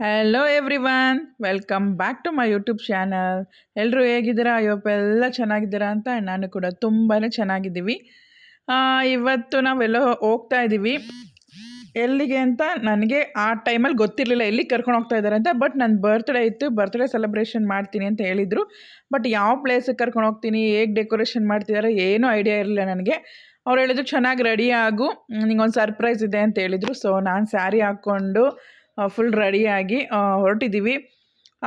Hello everyone, welcome back to my YouTube channel. ಎಲ್ಲರೂ ಹೇಗಿದ್ದೀರಾ? ಅಯ್ಯಪ್ಪ ಎಲ್ಲ ಚೆನ್ನಾಗಿದ್ದೀರಾ ಅಂತ ನಾನು ಕೂಡ ತುಂಬಾ ಚೆನ್ನಾಗಿದ್ದೀವಿ. ಇವತ್ತು ನಾವೆಲ್ಲೋ ಹೋಗ್ತಾ ಇದ್ದೀವಿ. ಎಲ್ಲಿಗೆ ಅಂತ ನನಗೆ ಆ ಟೈಮಲ್ಲಿ ಗೊತ್ತಿರಲಿಲ್ಲ ಎಲ್ಲಿಗೆ ಕರ್ಕೊಂಡು ಹೋಗ್ತಾ ಇದ್ದಾರೆ ಅಂತ. ಬಟ್ ನನ್ನ ಬರ್ತ್ಡೇ ಇತ್ತು, ಬರ್ತ್ಡೇ ಸೆಲೆಬ್ರೇಷನ್ ಮಾಡ್ತೀನಿ ಅಂತ ಹೇಳಿದರು. ಬಟ್ ಯಾವ ಪ್ಲೇಸಿಗೆ ಕರ್ಕೊಂಡು ಹೋಗ್ತೀನಿ, ಹೇಗೆ ಡೆಕೋರೇಷನ್ ಮಾಡ್ತಿದ್ದಾರೆ ಏನೂ ಐಡಿಯಾ ಇರಲಿಲ್ಲ ನನಗೆ. ಅವ್ರು ಹೇಳಿದ್ರು ಚೆನ್ನಾಗಿ ರೆಡಿ ಆಗು, ನಿಂಗೊಂದು ಸರ್ಪ್ರೈಸ್ ಇದೆ ಅಂತ ಹೇಳಿದರು. ಸೊ ನಾನು ಸ್ಯಾರಿ ಹಾಕ್ಕೊಂಡು ಫುಲ್ ರೆಡಿಯಾಗಿ ಹೊರಟಿದ್ದೀವಿ.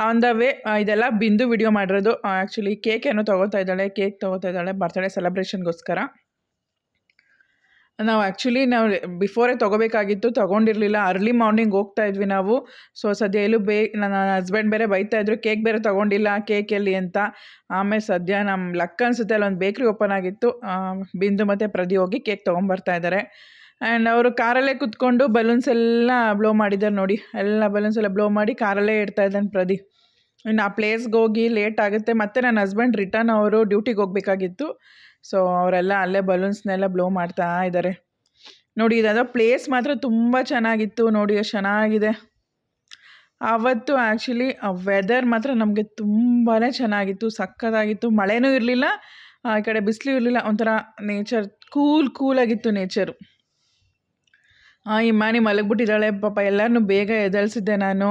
ಆನ್ ದ ವೇ ಇದೆಲ್ಲ ಬಿಂದು ವಿಡಿಯೋ ಮಾಡಿರೋದು. ಆ್ಯಕ್ಚುಲಿ ಕೇಕ್ ಏನೋ ತೊಗೋತಾ ಇದ್ದಾಳೆ ಬರ್ತ್ಡೇ ಸೆಲೆಬ್ರೇಷನ್ಗೋಸ್ಕರ. ನಾವು ಬಿಫೋರೇ ತೊಗೋಬೇಕಾಗಿತ್ತು, ತೊಗೊಂಡಿರಲಿಲ್ಲ. ಅರ್ಲಿ ಮಾರ್ನಿಂಗ್ ಹೋಗ್ತಾ ಇದ್ವಿ ನಾವು. ಸೊ ಸದ್ಯ ಎಲ್ಲೂ ನನ್ನ ಹಸ್ಬೆಂಡ್ ಬೇರೆ ಬೈತಾ ಇದ್ರು, ಕೇಕ್ ಬೇರೆ ತೊಗೊಂಡಿಲ್ಲ, ಕೇಕ್ ಎಲ್ಲಿ ಅಂತ. ಆಮೇಲೆ ಸದ್ಯ ನಮ್ಮ ಲಕ್ ಅನಿಸುತ್ತೆ, ಅಲ್ಲೊಂದು ಬೇಕ್ರಿ ಓಪನ್ ಆಗಿತ್ತು. ಬಿಂದು ಮತ್ತು ಪ್ರದಿ ಹೋಗಿ ಕೇಕ್ ತೊಗೊಂಬರ್ತಾ ಇದ್ದಾರೆ. ಆ್ಯಂಡ್ ಅವರು ಕಾರಲ್ಲೇ ಕುತ್ಕೊಂಡು ಬಲೂನ್ಸ್ ಎಲ್ಲ ಬ್ಲೋ ಮಾಡಿದ್ದಾರೆ ನೋಡಿ. ಎಲ್ಲ ಬಲೂನ್ಸ್ ಎಲ್ಲ ಬ್ಲೋ ಮಾಡಿ ಕಾರಲ್ಲೇ ಇಡ್ತಾ ಇದ್ದಾನೆ ಪ್ರದಿ. ಇನ್ನು ಆ ಪ್ಲೇಸ್ಗೆ ಹೋಗಿ ಲೇಟ್ ಆಗುತ್ತೆ. ಮತ್ತು ನನ್ನ ಹಸ್ಬೆಂಡ್ ರಿಟರ್ನ್ ಅವರು ಡ್ಯೂಟಿಗೆ ಹೋಗಬೇಕಾಗಿತ್ತು. ಸೊ ಅವರೆಲ್ಲ ಅಲ್ಲೇ ಬಲೂನ್ಸ್ನೆಲ್ಲ ಬ್ಲೋ ಮಾಡ್ತಾ ಇದ್ದಾರೆ ನೋಡಿ. ಇದಾದ ಪ್ಲೇಸ್ ಮಾತ್ರ ತುಂಬ ಚೆನ್ನಾಗಿತ್ತು ನೋಡಿ, ಎಷ್ಟು ಚೆನ್ನಾಗಿದೆ. ಆವತ್ತು ಆ್ಯಕ್ಚುಲಿ ವೆದರ್ ಮಾತ್ರ ನಮಗೆ ತುಂಬಾ ಚೆನ್ನಾಗಿತ್ತು, ಸಕ್ಕತ್ತಾಗಿತ್ತು. ಮಳೆನೂ ಇರಲಿಲ್ಲ, ಈ ಕಡೆ ಬಿಸಿಲು ಇರಲಿಲ್ಲ. ಒಂಥರ ನೇಚರ್ ಕೂಲಾಗಿತ್ತು ನೇಚರು. ಇಮಾನಿ ಮಲಗಿಬಿಟ್ಟಿದ್ದಾಳೆ ಪಾಪ, ಎಲ್ಲರನ್ನೂ ಬೇಗ ಎದ್ದೇಳಿಸಿದ್ದೆ ನಾನು.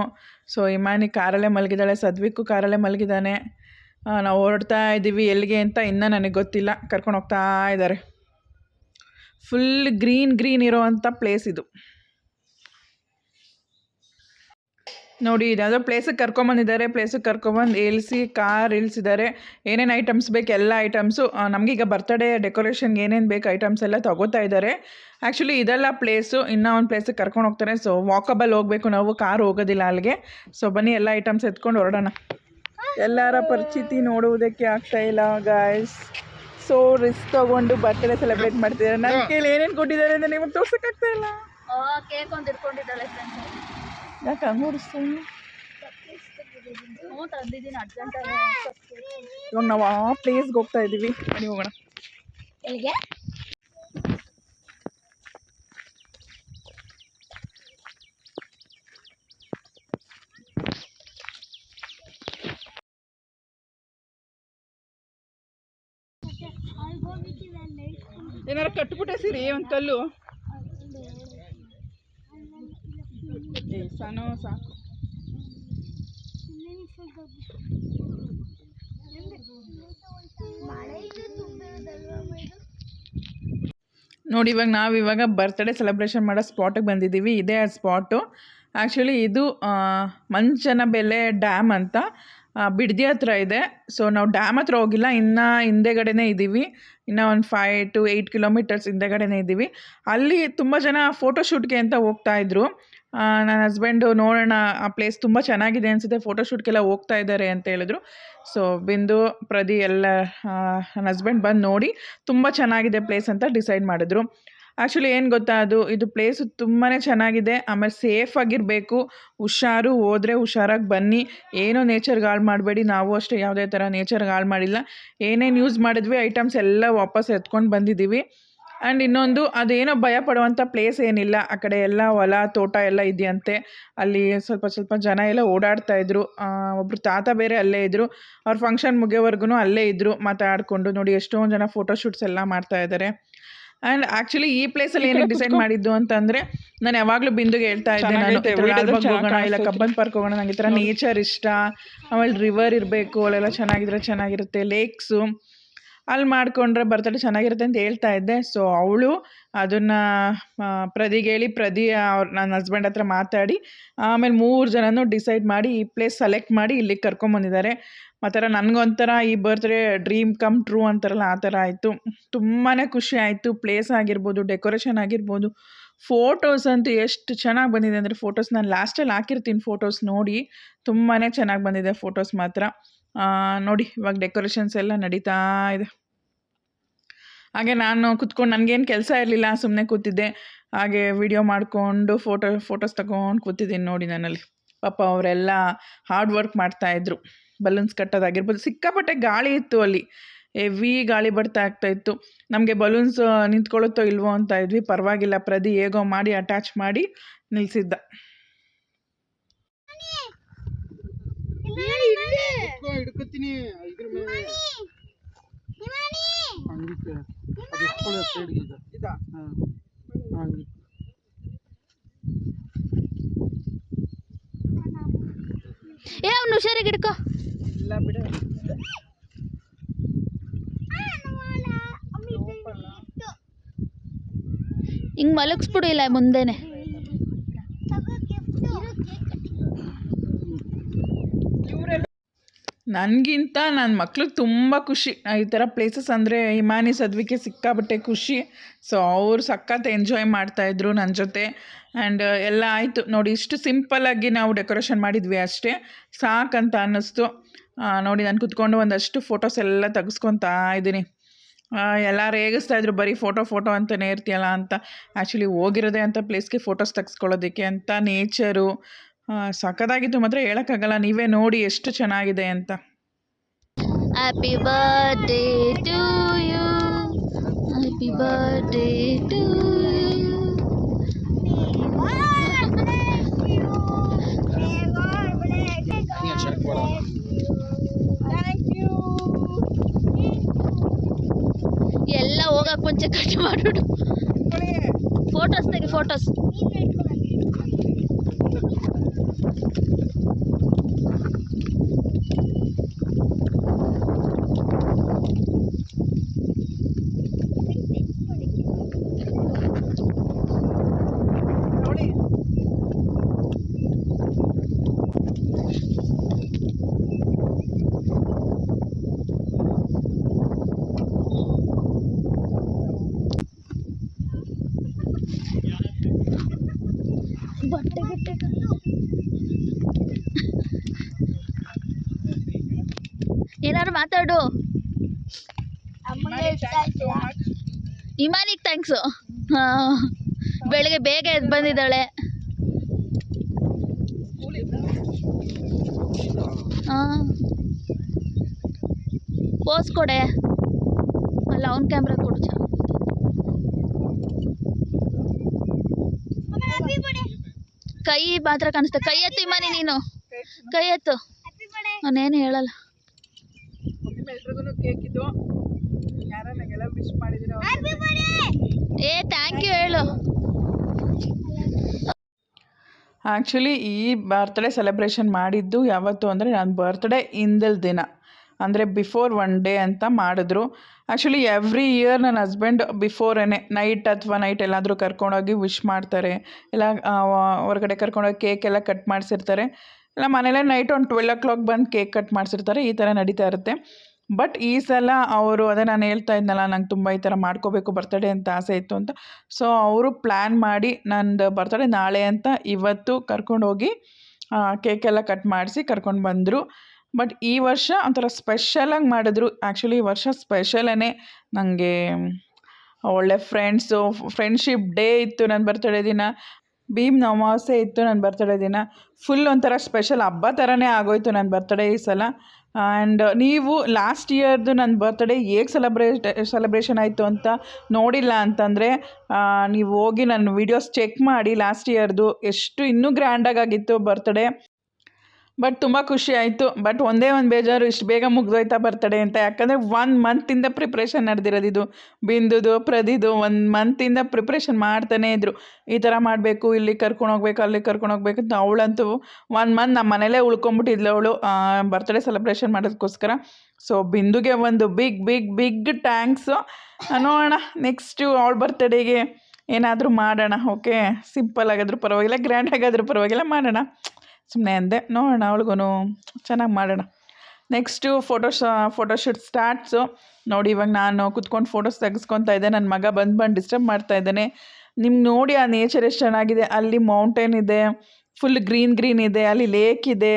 So Imani ಕಾರಲ್ಲೇ ಮಲಗಿದ್ದಾಳೆ, ಸದ್ವಿಕ್ಕು ಕಾರಲ್ಲೇ ಮಲಗಿದ್ದಾನೆ. ನಾವು ಹೊರಡ್ತಾ ಇದ್ದೀವಿ ಎಲ್ಲಿಗೆ ಅಂತ ಇನ್ನೂ ನನಗೆ ಗೊತ್ತಿಲ್ಲ. ಕರ್ಕೊಂಡು ಹೋಗ್ತಾ ಇದ್ದಾರೆ. ಫುಲ್ ಗ್ರೀನ್ ಇರೋವಂಥ ಪ್ಲೇಸ್ ಇದು ನೋಡಿ. ಇದ್ಯಾವುದೋ ಪ್ಲೇಸಿಗೆ ಕರ್ಕೊಂಬಂದಿದ್ದಾರೆ. ಪ್ಲೇಸಿಗೆ ಕಾರ್ ಇಳಿಸಿದ್ದಾರೆ. ಏನೇನು ಐಟಮ್ಸ್ ಬೇಕು ಎಲ್ಲ ಐಟಮ್ಸು ನಮಗೀಗ ಬರ್ತಡೇ ಡೆಕೋರೇಷನ್ಗೆ ಏನೇನು ಬೇಕು ಐಟಮ್ಸ್ ಎಲ್ಲ ತೊಗೋತಾ ಇದ್ದಾರೆ. ಆ್ಯಕ್ಚುಲಿ ಇದೆಲ್ಲ ಪ್ಲೇಸು, ಇನ್ನೂ ಒಂದು ಪ್ಲೇಸಿಗೆ ಕರ್ಕೊಂಡು ಹೋಗ್ತಾರೆ. ಸೊ ವಾಕಬಲ್ ಹೋಗಬೇಕು ನಾವು, ಕಾರ್ ಹೋಗೋದಿಲ್ಲ ಅಲ್ಲಿಗೆ. ಸೊ ಬನ್ನಿ ಎಲ್ಲ ಐಟಮ್ಸ್ ಎತ್ಕೊಂಡು ಹೊರಡೋಣ. ಎಲ್ಲರ ಪರಿಚಿತಿ ನೋಡುವುದಕ್ಕೆ ಆಗ್ತಾಯಿಲ್ಲ ಗಾಯ್ಸ್. ಸೊ ರಿಸ್ಕ್ ತೊಗೊಂಡು ಬರ್ತ್ಡೇ ಸೆಲೆಬ್ರೇಟ್ ಮಾಡ್ತಿದ್ದಾರೆ. ನನ್ನ ಕೈಲಿ ಏನೇನು ಕೊಟ್ಟಿದ್ದಾರೆ ಅಂತ ನಿಮಗೆ ತೋರ್ಸೋಕ್ಕಾಗ್ತಾಯಿಲ್ಲ. ಕೇಕ್ ಒಂದು ಇಟ್ಕೊಂಡಿದ್ದಾಳೆ ಯಾಕೆ ಹಂಗೂರಿಸ್ತೀನಿ. ಇವಾಗ ನಾವು ಆ ಪ್ಲೇಸ್ಗೆ ಹೋಗ್ತಾ ಇದ್ದೀವಿ. ಬನ್ನಿ ಹೋಗೋಣ. ಎಲ್ಲಿಗೆ? ಏನಾರು ಕಟ್ಬಿಟ್ಟೆ ಸಿರಿ ಒಂದು ಕಲ್ಲು. ಸಾಕು. ನೋಡಿ ಇವಾಗ ಬರ್ತ್ಡೇ ಸೆಲೆಬ್ರೇಷನ್ ಮಾಡೋ ಸ್ಪಾಟಿಗೆ ಬಂದಿದ್ದೀವಿ. ಇದೇ ಆ ಸ್ಪಾಟು. ಆ್ಯಕ್ಚುಲಿ ಇದು ಮಂಚನಬೆಲೆ ಡ್ಯಾಮ್ ಅಂತ ಬಿಡದಿ ಹತ್ರ ಇದೆ. ಸೊ ನಾವು ಡ್ಯಾಮ್ ಹತ್ರ ಹೋಗಿಲ್ಲ, ಇನ್ನೂ ಹಿಂದೆಗಡೆನೇ ಇದ್ದೀವಿ. ಇನ್ನೂ ಒಂದು 5 to 8 ಕಿಲೋಮೀಟರ್ಸ್ ಹಿಂದೆಗಡೆನೇ ಇದ್ದೀವಿ. ಅಲ್ಲಿ ತುಂಬ ಜನ ಫೋಟೋಶೂಟ್ಗೆ ಅಂತ ಹೋಗ್ತಾಯಿದ್ರು. ನನ್ನ ಹಸ್ಬೆಂಡು ನೋಡೋಣ, ಆ ಪ್ಲೇಸ್ ತುಂಬ ಚೆನ್ನಾಗಿದೆ ಅನಿಸುತ್ತೆ, ಫೋಟೋಶೂಟ್ಗೆಲ್ಲ ಹೋಗ್ತಾ ಇದ್ದಾರೆ ಅಂತ ಹೇಳಿದ್ರು. ಸೊ ಬಿಂದು ಪ್ರದಿ ಎಲ್ಲ ನನ್ನ ಹಸ್ಬೆಂಡ್ ಬಂದು ನೋಡಿ ತುಂಬ ಚೆನ್ನಾಗಿದೆ ಪ್ಲೇಸ್ ಅಂತ ಡಿಸೈಡ್ ಮಾಡಿದ್ರು. ಆ್ಯಕ್ಚುಲಿ ಏನು ಗೊತ್ತಾ, ಇದು ಪ್ಲೇಸು ತುಂಬಾ ಚೆನ್ನಾಗಿದೆ. ಆಮೇಲೆ ಸೇಫಾಗಿರಬೇಕು, ಹೋದರೆ ಹುಷಾರಾಗಿ ಬನ್ನಿ. ಏನೋ ನೇಚರ್ಗೆ ಹಾಳು ಮಾಡಬೇಡಿ. ನಾವು ಅಷ್ಟೇ ಯಾವುದೇ ಥರ ನೇಚರ್ಗೆ ಹಾಳು ಮಾಡಿಲ್ಲ. ಏನೇನು ಯೂಸ್ ಮಾಡಿದ್ವಿ ಐಟಮ್ಸ್ ಎಲ್ಲ ವಾಪಸ್ ಎತ್ಕೊಂಡು ಬಂದಿದ್ದೀವಿ. ಆ್ಯಂಡ್ ಇನ್ನೊಂದು, ಅದೇನೋ ಭಯ ಪಡುವಂಥ ಪ್ಲೇಸ್ ಏನಿಲ್ಲ. ಆ ಕಡೆ ಎಲ್ಲ ಹೊಲ ತೋಟ ಎಲ್ಲ ಇದೆಯಂತೆ. ಅಲ್ಲಿ ಸ್ವಲ್ಪ ಜನ ಎಲ್ಲ ಓಡಾಡ್ತಾಯಿದ್ರು. ಒಬ್ಬರು ತಾತ ಬೇರೆ ಅಲ್ಲೇ ಇದ್ದರು. ಅವ್ರ ಫಂಕ್ಷನ್ ಮುಗಿಯೋವರೆಗೂ ಅಲ್ಲೇ ಇದ್ದರು ಮಾತಾಡಿಕೊಂಡು. ನೋಡಿ ಎಷ್ಟೊಂದು ಜನ ಫೋಟೋಶೂಟ್ಸ್ ಎಲ್ಲ ಮಾಡ್ತಾಯಿದ್ದಾರೆ. ಆ್ಯಂಡ್ ಆ್ಯಕ್ಚುಲಿ ಈ ಪ್ಲೇಸಲ್ಲಿ ಏನಕ್ಕೆ ಡಿಸೈಡ್ ಮಾಡಿದ್ದು ಅಂತಂದರೆ, ನಾನು ಯಾವಾಗಲೂ ಬಿಂದುಗೆ ಹೇಳ್ತಾ ಇದ್ದೆ, ಹೋಗೋಣ ಇಲ್ಲ ಕಬ್ಬನ್ ಪಾರ್ಕ್ ಹೋಗೋಣ, ನನಗೆ ಈ ಥರ ನೇಚರ್ ಇಷ್ಟ. ಆಮೇಲೆ ರಿವರ್ ಇರಬೇಕು, ಅಲ್ಲೆಲ್ಲ ಚೆನ್ನಾಗಿರುತ್ತೆ, ಲೇಕ್ಸು, ಅಲ್ಲಿ ಮಾಡಿಕೊಂಡ್ರೆ ಬರ್ತಡೇ ಚೆನ್ನಾಗಿರುತ್ತೆ ಅಂತ ಹೇಳ್ತಾ ಇದ್ದೆ. ಸೊ ಅವಳು ಅದನ್ನು ಪ್ರದಿಗೆ ಹೇಳಿ, ನನ್ನ ಹಸ್ಬೆಂಡ್ ಹತ್ರ ಮಾತಾಡಿ ಆಮೇಲೆ 3 ಜನನೂ ಡಿಸೈಡ್ ಮಾಡಿ ಈ ಪ್ಲೇಸ್ ಸೆಲೆಕ್ಟ್ ಮಾಡಿ ಇಲ್ಲಿಗೆ ಕರ್ಕೊಂಬಂದಿದ್ದಾರೆ. ಮತ್ತು ನನಗೊಂಥರ ಈ ಬರ್ತ್ಡೇ ಡ್ರೀಮ್ ಕಮ್ ಟ್ರೂ ಅಂತಾರಲ್ಲ, ಆ ಥರ ಆಯಿತು. ತುಂಬಾ ಖುಷಿ ಆಯಿತು. ಪ್ಲೇಸ್ ಆಗಿರ್ಬೋದು, ಡೆಕೋರೇಷನ್ ಆಗಿರ್ಬೋದು, ಫೋಟೋಸ್ ಅಂತೂ ಎಷ್ಟು ಚೆನ್ನಾಗಿ ಬಂದಿದೆ ಅಂದರೆ, ಫೋಟೋಸ್ ನಾನು ಲಾಸ್ಟಲ್ಲಿ ಹಾಕಿರ್ತೀನಿ. ಫೋಟೋಸ್ ನೋಡಿ ತುಂಬಾ ಚೆನ್ನಾಗಿ ಬಂದಿದೆ ಫೋಟೋಸ್ ಮಾತ್ರ. ನೋಡಿ ಇವಾಗ ಡೆಕೋರೇಷನ್ಸ್ ಎಲ್ಲ ನಡೀತಾ ಇದೆ. ಹಾಗೆ ನಾನು ಕುತ್ಕೊಂಡು, ನನಗೇನು ಕೆಲಸ ಇರಲಿಲ್ಲ, ಸುಮ್ಮನೆ ಕೂತಿದ್ದೆ. ಹಾಗೆ ವಿಡಿಯೋ ಮಾಡಿಕೊಂಡು ಫೋಟೋಸ್ ತಗೊಂಡು ಕೂತಿದ್ದೀನಿ ನೋಡಿ ನಾನಲ್ಲಿ. ಪಾಪ ಅವರೆಲ್ಲ ಹಾರ್ಡ್ ವರ್ಕ್ ಮಾಡ್ತಾಯಿದ್ರು. ಬಲೂನ್ಸ್ ಕಟ್ಟೋದಾಗಿರ್ಬೋದು, ಸಿಕ್ಕಾಪಟ್ಟೆ ಗಾಳಿ ಇತ್ತು ಅಲ್ಲಿ, ಹೆವಿ ಗಾಳಿ ಆಗ್ತಾಯಿತ್ತು. ನಮಗೆ ಬಲೂನ್ಸ್ ನಿಂತ್ಕೊಳ್ಳುತ್ತೋ ಇಲ್ವೋ ಅಂತ ಇದ್ವಿ. ಪರವಾಗಿಲ್ಲ, ಪ್ರದಿ ಹೇಗೋ ಮಾಡಿ ಅಟ್ಯಾಚ್ ಮಾಡಿ ನಿಲ್ಲಿಸಿದ್ದ. ಎತ್ತೀನಿ ಇದ್ರ ಮೇಲೆ ಹಂಗಿಕ್ಕೆ ಅದು ಎತ್ಕೊಳ್ಳಿ ಸೈಡ್ಗೆ ಈಗ ಹಾಂ ಹಂಗೆ ಏ ಅವ್ನು ಹುಷಾರಾಗಿ ಹಿಡ್ಕೊ. ಇಲ್ಲ ಬಿಡು. ಹಿಂಗೆ ಮಲಗಿಸ್ಬಿಡು ಇಲ್ಲ ಮುಂದೆನೆ. ನನಗಿಂತ ನನ್ನ ಮಕ್ಳಿಗೆ ತುಂಬ ಖುಷಿ ಈ ಥರ ಪ್ಲೇಸಸ್ ಅಂದರೆ ಹಿಮಾನಿ ಸದ್ವಿಕೆ ಸಿಕ್ಕಾಬಟ್ಟೆ ಖುಷಿ. ಸೊ ಅವರು ಸಖತ್ ಎಂಜಾಯ್ ಮಾಡ್ತಾಯಿದ್ರು ನನ್ನ ಜೊತೆ. ಆ್ಯಂಡ್ ಎಲ್ಲ ಆಯಿತು ನೋಡಿ, ಇಷ್ಟು ಸಿಂಪಲ್ಲಾಗಿ ನಾವು ಡೆಕೋರೇಷನ್ ಮಾಡಿದ್ವಿ ಅಷ್ಟೇ, ಸಾಕಂತ ಅನ್ನಿಸ್ತು. ನೋಡಿ ನಾನು ಕುತ್ಕೊಂಡು ಒಂದಷ್ಟು ಫೋಟೋಸ್ ಎಲ್ಲ ತೆಗೆಸ್ಕೊತಾ ಇದ್ದೀನಿ. ಎಲ್ಲ ರೇಗಿಸ್ತಾಯಿದ್ರು, ಬರೀ ಫೋಟೋ ಅಂತಲೇ ಇರ್ತೀಯಲ್ಲ ಅಂತ. ಆ್ಯಕ್ಚುಲಿ ಹೋಗಿರೋದೇ ಅಂತ ಪ್ಲೇಸ್ಗೆ ಫೋಟೋಸ್ ತೆಗೆಸ್ಕೊಳ್ಳೋದಕ್ಕೆ ಅಂತ. ನೇಚರು ಸಖತ್ತಾಗಿತ್ತು ಮಾತ್ರ, ಹೇಳೋಕ್ಕಾಗಲ್ಲ, ನೀವೇ ನೋಡಿ ಎಷ್ಟು ಚೆನ್ನಾಗಿದೆ ಅಂತ. Happy birthday to you, happy birthday to you. ಎಲ್ಲ ಹೋಗಕ್ಕೆ ಮುಂಚೆ ಕಟ್ ಮಾಡಿಬಿಡು. ಫೋಟೋಸ್ ತೆಗಿ, ಫೋಟೋಸ್. ಏನಾದ್ರು ಮಾತಾಡು. ಇಮಾನಿಗೆ ಥ್ಯಾಂಕ್ಸು. ಬೆಳಗ್ಗೆ ಬೇಗ ಎದ್ದು ಬಂದಿದ್ದಾಳೆ. ಪೋಸ್ ಕೊಡೆ, ಅಲ್ಲ ಅವನ ಕ್ಯಾಮ್ರಾ ಕೊಡು. ಕೈ ಮಾತ್ರ ಕಾಣಿಸ್ತಾ. ಕೈ ಎತ್ತು ಇಮಾನಿ, ನೀನು ಕೈ ಎತ್ತು. ನಾನೇನು ಹೇಳಲ್ಲ. ಎಲ್ರಿಗೂ ಕೇಕ್ ಇದು, ಯಾರು ನನಗೆಲ್ಲ ವಿಶ್ ಮಾಡಿದ್ದೀರಾ? ಏ ಥ್ಯಾಂಕ್ ಯು ಹೇಳು. ಆ್ಯಕ್ಚುಲಿ ಈ ಬರ್ತ್ಡೇ ಸೆಲೆಬ್ರೇಷನ್ ಮಾಡಿದ್ದು ಯಾವತ್ತು ಅಂದರೆ ನನ್ನ ಬರ್ತ್ಡೇ ಹಿಂದಿನ ದಿನ, ಅಂದರೆ ಬಿಫೋರ್ 1 ಡೇ ಅಂತ ಮಾಡಿದ್ರು. ಆ್ಯಕ್ಚುಲಿ ಎವ್ರಿ ಇಯರ್ ನನ್ನ ಹಸ್ಬೆಂಡ್ ಬಿಫೋರೇನೆ ನೈಟ್ ಎಲ್ಲಾದರೂ ಕರ್ಕೊಂಡೋಗಿ ವಿಶ್ ಮಾಡ್ತಾರೆ, ಇಲ್ಲ ಹೊರಗಡೆ ಕರ್ಕೊಂಡೋಗಿ ಕೇಕ್ ಎಲ್ಲ ಕಟ್ ಮಾಡಿಸಿರ್ತಾರೆ, ಇಲ್ಲ ಮನೇಲೇ ನೈಟ್ ಒಂದು 12 o'clock ಬಂದು ಕೇಕ್ ಕಟ್ ಮಾಡಿಸಿರ್ತಾರೆ. ಈ ಥರ ನಡೀತಾ ಇರುತ್ತೆ. ಬಟ್ ಈ ಸಲ ಅವರು, ಅದೇ ನಾನು ಹೇಳ್ತಾ ಇದ್ನಲ್ಲ, ನಂಗೆ ತುಂಬ ಈ ಥರ ಮಾಡ್ಕೋಬೇಕು ಬರ್ತ್ಡೇ ಅಂತ ಆಸೆ ಇತ್ತು ಅಂತ. ಸೊ ಅವರು ಪ್ಲ್ಯಾನ್ ಮಾಡಿ ನಂದು ಬರ್ತ್ಡೇ ನಾಳೆ ಅಂತ ಇವತ್ತು ಕರ್ಕೊಂಡೋಗಿ ಕೇಕೆಲ್ಲ ಕಟ್ ಮಾಡಿಸಿ ಕರ್ಕೊಂಡು ಬಂದರು. ಬಟ್ ಈ ವರ್ಷ ಒಂಥರ ಸ್ಪೆಷಲಾಗಿ ಮಾಡಿದ್ರು. ಆ್ಯಕ್ಚುಲಿ ಈ ವರ್ಷ ಸ್ಪೆಷಲೇ. ನನಗೆ ಒಳ್ಳೆ ಫ್ರೆಂಡ್ಶಿಪ್ ಡೇ ಇತ್ತು ನನ್ನ ಬರ್ತ್ಡೇ ದಿನ. ಭೀಮ್ ಅಮಾವಾಸ್ಯೆ ಇತ್ತು ನನ್ನ ಬರ್ತ್ಡೇ ದಿನ. ಫುಲ್ ಒಂಥರ ಸ್ಪೆಷಲ್ ಹಬ್ಬ ಥರನೇ ಆಗೋಯ್ತು ನನ್ನ ಬರ್ತ್ಡೇ ಈ ಸಲ. ಆ್ಯಂಡ್ ನೀವು ಲಾಸ್ಟ್ ಇಯರ್ದು ನನ್ನ ಬರ್ತ್ಡೇ ಹೇಗೆ ಸೆಲೆಬ್ರೇಷನ್ ಆಯಿತು ಅಂತ ನೋಡಿಲ್ಲ ಅಂತಂದರೆ ನೀವು ಹೋಗಿ ನನ್ನ ವೀಡಿಯೋಸ್ ಚೆಕ್ ಮಾಡಿ. ಲಾಸ್ಟ್ ಇಯರ್ದು ಎಷ್ಟು ಇನ್ನೂ ಗ್ರ್ಯಾಂಡಾಗಿತ್ತು ಬರ್ತ್ಡೇ. ಬಟ್ ತುಂಬ ಖುಷಿ ಆಯಿತು. ಬಟ್ ಒಂದೇ ಒಂದು ಬೇಜಾರು, ಇಷ್ಟು ಬೇಗ ಮುಗ್ದೋಯ್ತಾ ಬರ್ತ್ಡೇ ಅಂತ. ಯಾಕಂದರೆ 1 ಮಂತಿಂದ ಪ್ರಿಪ್ರೇಷನ್ ನಡೆದಿರೋದು ಇದು. ಬಿಂದುದು ಪ್ರದಿದು 1 ಮಂತಿಂದ ಪ್ರಿಪ್ರೇಷನ್ ಮಾಡ್ತಾನೇ ಇದ್ದರು. ಈ ಥರ ಮಾಡಬೇಕು, ಇಲ್ಲಿ ಕರ್ಕೊಂಡೋಗ್ಬೇಕು, ಅಲ್ಲಿ ಕರ್ಕೊಂಡೋಗ್ಬೇಕು ಅಂತ. ಅವಳಂತೂ 1 ಮಂತ್ ನಮ್ಮ ಮನೇಲೇ ಉಳ್ಕೊಂಬಿಟ್ಟಿದ್ಲು ಅವಳು ಬರ್ತ್ಡೇ ಸೆಲೆಬ್ರೇಷನ್ ಮಾಡೋದಕ್ಕೋಸ್ಕರ. ಸೊ ಬಿಂದುಗೆ ಒಂದು ಬಿಗ್ ಥ್ಯಾಂಕ್ಸು. ನೋಡೋಣ ನೆಕ್ಸ್ಟು ಅವಳ ಬರ್ತ್ಡೇಗೆ ಏನಾದರೂ ಮಾಡೋಣ. ಓಕೆ, ಸಿಂಪಲ್ ಆಗಾದರೂ ಪರವಾಗಿಲ್ಲ, ಗ್ರ್ಯಾಂಡ್ ಆಗಾದರೂ ಪರವಾಗಿಲ್ಲ, ಮಾಡೋಣ ಸುಮ್ಮನೆ ಅಂದೆ. ನೋಡೋಣ, ಅವಳಿಗೂ ಚೆನ್ನಾಗಿ ಮಾಡೋಣ. Next photoshoot starts. ನೋಡಿ ಇವಾಗ ನಾನು ಕುತ್ಕೊಂಡು ಫೋಟೋಸ್ ತೆಗೆಸ್ಕೊತಾ ಇದ್ದೆ. ನನ್ನ ಮಗ ಬಂದು ಡಿಸ್ಟರ್ಬ್ ಮಾಡ್ತಾ ಇದ್ದಾನೆ. ನಿಮ್ಗೆ ನೋಡಿ ಆ ನೇಚರ್ ಎಷ್ಟು ಚೆನ್ನಾಗಿದೆ. ಅಲ್ಲಿ ಮೌಂಟೇನ್ ಇದೆ, ಫುಲ್ ಗ್ರೀನ್ ಇದೆ, ಅಲ್ಲಿ ಲೇಕ್ ಇದೆ.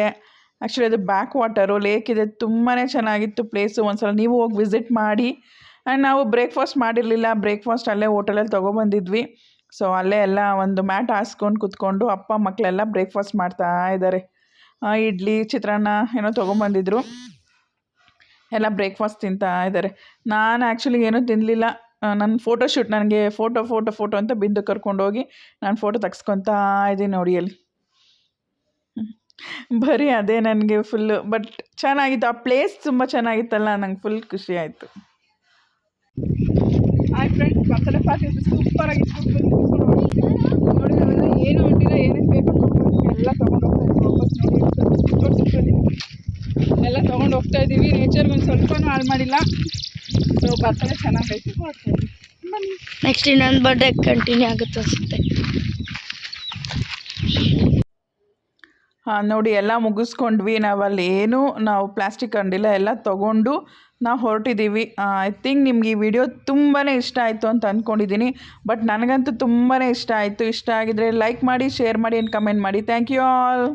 ಆ್ಯಕ್ಚುಲಿ ಅದು ಬ್ಯಾಕ್ ವಾಟರು, ಲೇಕ್ ಇದೆ. ತುಂಬಾ ಚೆನ್ನಾಗಿತ್ತು ಪ್ಲೇಸು. ಒಂದ್ಸಲ ನೀವು ಹೋಗಿ ವಿಸಿಟ್ ಮಾಡಿ. ಆ್ಯಂಡ್ ನಾವು ಬ್ರೇಕ್ಫಾಸ್ಟ್ ಮಾಡಿರಲಿಲ್ಲ, ಬ್ರೇಕ್ಫಾಸ್ಟ್ ಅಲ್ಲೇ ಹೋಟೆಲಲ್ಲಿ ತೊಗೊಬಂದಿದ್ವಿ. ಸೊ ಅಲ್ಲೇ ಎಲ್ಲ ಒಂದು ಮ್ಯಾಟ್ ಹಾಸ್ಕೊಂಡು ಕುತ್ಕೊಂಡು ಅಪ್ಪ ಮಕ್ಕಳೆಲ್ಲ ಬ್ರೇಕ್ಫಾಸ್ಟ್ ಮಾಡ್ತಾ ಇದ್ದಾರೆ. ಇಡ್ಲಿ, ಚಿತ್ರಾನ್ನ ಏನೋ ತೊಗೊಂಬಂದಿದ್ರು, ಎಲ್ಲ ಬ್ರೇಕ್ಫಾಸ್ಟ್ ತಿಂತಾ ಇದ್ದಾರೆ. ನಾನು ಆ್ಯಕ್ಚುಲಿ ಏನೂ ತಿನ್ನಲಿಲ್ಲ. ನನ್ನ ಫೋಟೋಶೂಟ್, ನನಗೆ ಫೋಟೋ ಅಂತ ಬಿಂದು ಕರ್ಕೊಂಡೋಗಿ ನಾನು ಫೋಟೋ ತೆಗೆಸ್ಕೊತಾ ಇದ್ದೀನಿ ನೋಡಿ ಅಲ್ಲಿ. ಬರೀ ಅದೇ ನನಗೆ ಫುಲ್ಲು ಬಟ್ ಚೆನ್ನಾಗಿತ್ತು, ಆ ಪ್ಲೇಸ್ ತುಂಬ ಚೆನ್ನಾಗಿತ್ತಲ್ಲ, ನಂಗೆ ಫುಲ್ ಖುಷಿ ಆಯಿತು. ಹಾಯ್ ಫ್ರೆಂಡ್ಸ್, ಬರ್ತಡೇ ಪಾರ್ಟಿ ಸೂಪರಾಗಿತ್ತು. ನೋಡಿ ನಾವೆಲ್ಲ ಏನು ಹೊಂಟಿಲ್ಲ, ಏನೇನು ಬೇಕು ಎಲ್ಲ ತೊಗೊಂಡು ಹೋಗ್ತಾ ಇದ್ದೀವಿ ವಾಪಸ್. ನೋಡಿ ಎಲ್ಲ ತೊಗೊಂಡು ಹೋಗ್ತಾ ಇದ್ದೀವಿ. ನೇಚರ್ಗೆ ಒಂದು ಸ್ವಲ್ಪನೂ ಹಾಳು ಮಾಡಿಲ್ಲ. ಸೊ ಬರ್ತಡೇ ಚೆನ್ನಾಗೈತಿ. ನೆಕ್ಸ್ಟ್ ಇನ್ನೊಂದು ಬರ್ಡೇ ಕಂಟಿನ್ಯೂ ಆಗುತ್ತೆ ಅನಿಸುತ್ತೆ. ಹಾಂ ನೋಡಿ, ಎಲ್ಲ ಮುಗಿಸ್ಕೊಂಡ್ವಿ. ನಾವಲ್ಲಿ ಏನು ನಾವು ಪ್ಲಾಸ್ಟಿಕ್ ಕಂಡಿಲ್ಲ, ಎಲ್ಲ ತೊಗೊಂಡು ನಾವು ಹೊರಟಿದ್ದೀವಿ. ಐ ಥಿಂಕ್ ನಿಮ್ಗೆ ಈ ವಿಡಿಯೋ ತುಂಬಾ ಇಷ್ಟ ಆಯಿತು ಅಂತ ಅಂದ್ಕೊಂಡಿದ್ದೀನಿ. ಬಟ್ ನನಗಂತೂ ತುಂಬಾ ಇಷ್ಟ ಆಯಿತು. ಇಷ್ಟ ಆಗಿದ್ರೆ ಲೈಕ್ ಮಾಡಿ, ಶೇರ್ ಮಾಡಿ ಆ್ಯಂಡ್ ಕಮೆಂಟ್ ಮಾಡಿ. Thank you all.